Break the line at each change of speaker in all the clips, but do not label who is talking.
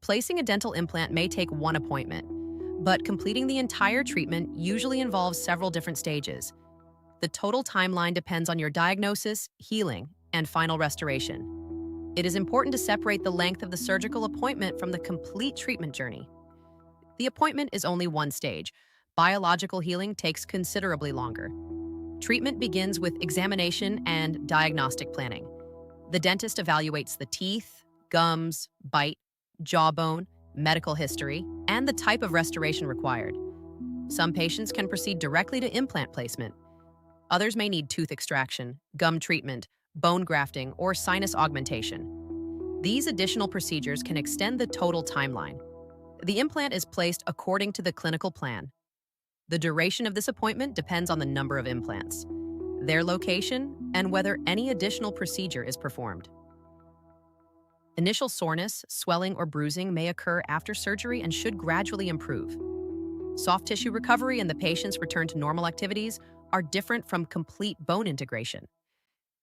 Placing a dental implant may take one appointment, but completing the entire treatment usually involves several different stages. The total timeline depends on your diagnosis, healing, and final restoration. It is important to separate the length of the surgical appointment from the complete treatment journey. The appointment is only one stage. Biological healing takes considerably longer. Treatment begins with examination and diagnostic planning. The dentist evaluates the teeth, gums, bite, jawbone, medical history, and the type of restoration required. Some patients can proceed directly to implant placement. Others may need tooth extraction, gum treatment, bone grafting, or sinus augmentation. These additional procedures can extend the total timeline. The implant is placed according to the clinical plan. The duration of this appointment depends on the number of implants, their location, and whether any additional procedure is performed. Initial soreness, swelling, or bruising may occur after surgery and should gradually improve. Soft tissue recovery and the patient's return to normal activities are different from complete bone integration.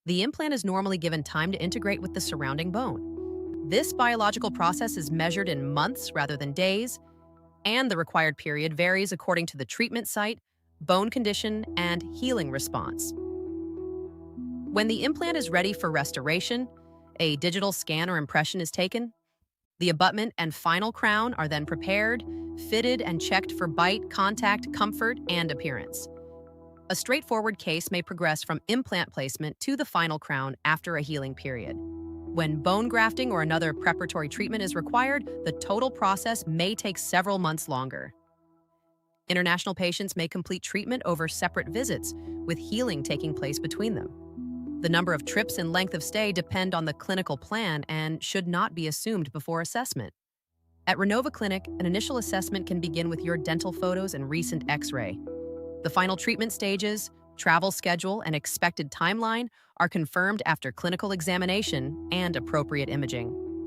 The implant is normally given time to integrate with the surrounding bone. This biological process is measured in months rather than days, and the required period varies according to the treatment site, bone condition, and healing response. When the implant is ready for restoration, a digital scan or impression is taken. The abutment and final crown are then prepared, fitted, and checked for bite, contact, comfort, and appearance. A straightforward case may progress from implant placement to the final crown after a healing period. When bone grafting or another preparatory treatment is required, the total process may take several months longer. International patients may complete treatment over separate visits, with healing taking place between them. The number of trips and length of stay depend on the clinical plan and should not be assumed before assessment. At Renova Clinic, an initial assessment can begin with your dental photos and recent X-ray. The final treatment stages, travel schedule, and expected timeline are confirmed after clinical examination and appropriate imaging.